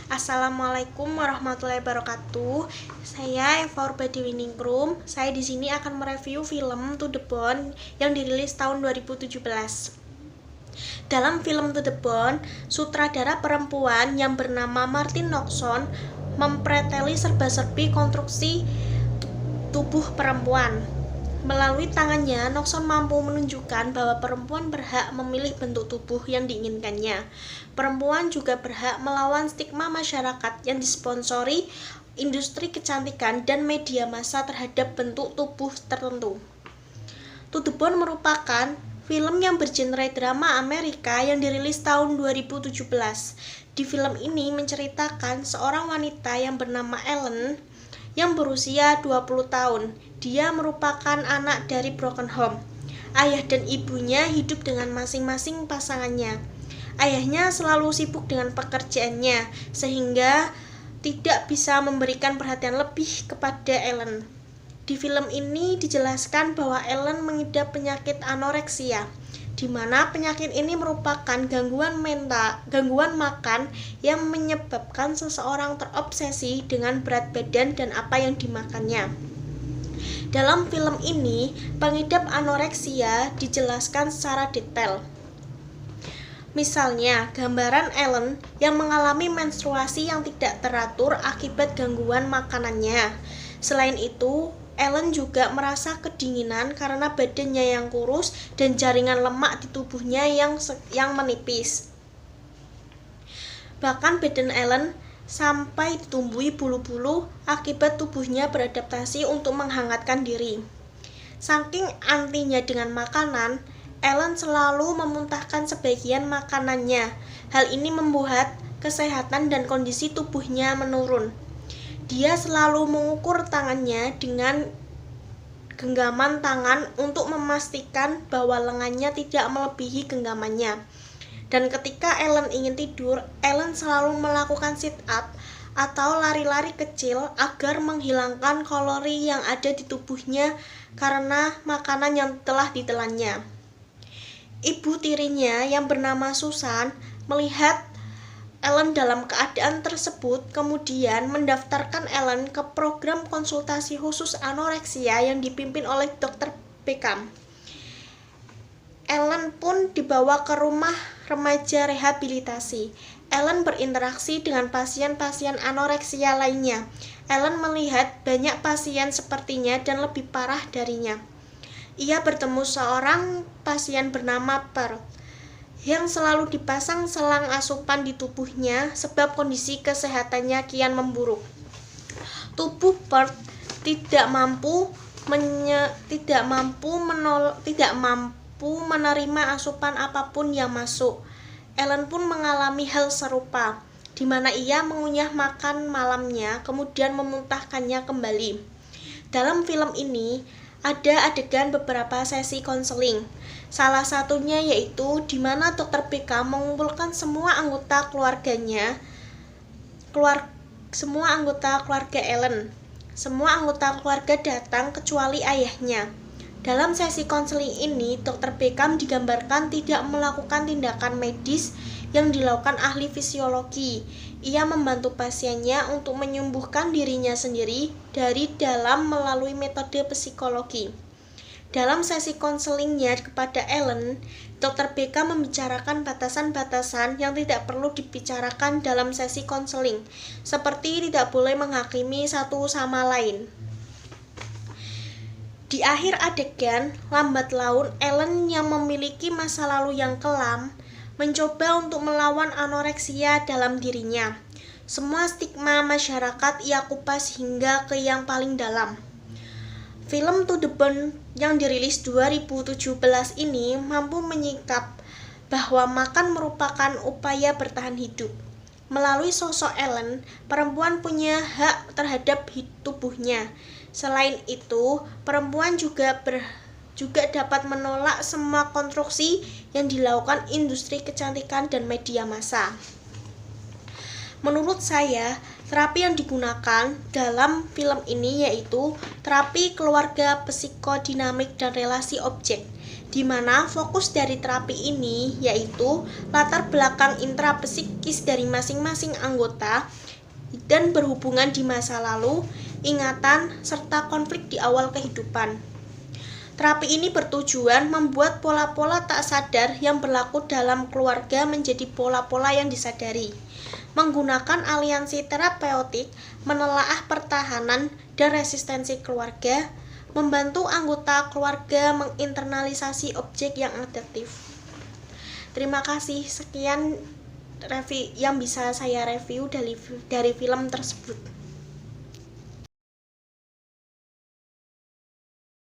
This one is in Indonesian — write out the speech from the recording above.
Assalamualaikum warahmatullahi wabarakatuh. Saya Eva Urbadiwiningrum. Saya di sini akan mereview film To The Bone yang dirilis tahun 2017. Dalam film To The Bone, sutradara perempuan yang bernama Martin Noxon mempreteli serba-serbi konstruksi tubuh perempuan. Melalui tangannya, Noxon mampu menunjukkan bahwa perempuan berhak memilih bentuk tubuh yang diinginkannya. Perempuan juga berhak melawan stigma masyarakat yang disponsori industri kecantikan dan media massa terhadap bentuk tubuh tertentu. To The Bone merupakan film yang bergenre drama Amerika yang dirilis tahun 2017. Di film ini menceritakan seorang wanita yang bernama Ellen yang berusia 20 tahun. Dia merupakan anak dari broken home. Ayah dan ibunya hidup dengan masing-masing pasangannya. Ayahnya selalu sibuk dengan pekerjaannya, sehingga tidak bisa memberikan perhatian lebih kepada Ellen. Di film ini dijelaskan bahwa Ellen mengidap penyakit anoreksia, di mana penyakit ini merupakan gangguan makan yang menyebabkan seseorang terobsesi dengan berat badan dan apa yang dimakannya. Dalam film ini, pengidap anoreksia dijelaskan secara detail. Misalnya, gambaran Ellen yang mengalami menstruasi yang tidak teratur akibat gangguan makanannya. Selain itu, Ellen juga merasa kedinginan karena badannya yang kurus dan jaringan lemak di tubuhnya yang menipis. Bahkan badan Ellen sampai ditumbuhi bulu-bulu akibat tubuhnya beradaptasi untuk menghangatkan diri. Saking antinya dengan makanan, Ellen selalu memuntahkan sebagian makanannya. Hal ini membuat kesehatan dan kondisi tubuhnya menurun. Dia selalu mengukur tangannya dengan genggaman tangan untuk memastikan bahwa lengannya tidak melebihi genggamannya. Dan ketika Ellen ingin tidur, Ellen selalu melakukan sit-up atau lari-lari kecil agar menghilangkan kalori yang ada di tubuhnya karena makanan yang telah ditelannya. Ibu tirinya yang bernama Susan melihat Ellen dalam keadaan tersebut, kemudian mendaftarkan Ellen ke program konsultasi khusus anoreksia yang dipimpin oleh Dr. Beckham. Ellen pun dibawa ke rumah remaja rehabilitasi. Ellen berinteraksi dengan pasien-pasien anoreksia lainnya. Ellen melihat banyak pasien sepertinya dan lebih parah darinya. Ia bertemu seorang pasien bernama Pearl yang selalu dipasang selang asupan di tubuhnya sebab kondisi kesehatannya kian memburuk. Tubuh Pearl tidak mampu menerima asupan apapun yang masuk. Ellen pun mengalami hal serupa, di mana ia mengunyah makan malamnya kemudian memuntahkannya kembali. Dalam film ini ada adegan beberapa sesi konseling. Salah satunya yaitu di mana Dr. Beckham mengumpulkan semua anggota keluarga Ellen. Semua anggota keluarga datang kecuali ayahnya. Dalam sesi konseling ini, Dr. Beckham digambarkan tidak melakukan tindakan medis yang dilakukan ahli fisiologi. Ia membantu pasiennya untuk menyembuhkan dirinya sendiri dari dalam melalui metode psikologi. Dalam sesi konselingnya kepada Ellen, Dr. Beckham membicarakan batasan-batasan yang tidak perlu dibicarakan dalam sesi konseling, seperti tidak boleh menghakimi satu sama lain. Di akhir adegan, lambat laun Ellen yang memiliki masa lalu yang kelam mencoba untuk melawan anoreksia dalam dirinya. Semua stigma masyarakat ia kupas hingga ke yang paling dalam. Film To The Bone yang dirilis 2017 ini mampu menyingkap bahwa makan merupakan upaya bertahan hidup. Melalui sosok Ellen, perempuan punya hak terhadap tubuhnya. Selain itu, perempuan juga dapat menolak semua konstruksi yang dilakukan industri kecantikan dan media massa. Menurut saya, terapi yang digunakan dalam film ini yaitu terapi keluarga psikodinamik dan relasi objek. di mana fokus dari terapi ini yaitu latar belakang intrapsikis dari masing-masing anggota dan berhubungan di masa lalu, ingatan, serta konflik di awal kehidupan. Terapi ini bertujuan membuat pola-pola tak sadar yang berlaku dalam keluarga menjadi pola-pola yang disadari. Menggunakan aliansi terapeutik, menelaah pertahanan dan resistensi keluarga, membantu anggota keluarga menginternalisasi objek yang adaptif. Terima kasih, sekian yang bisa saya review dari film tersebut.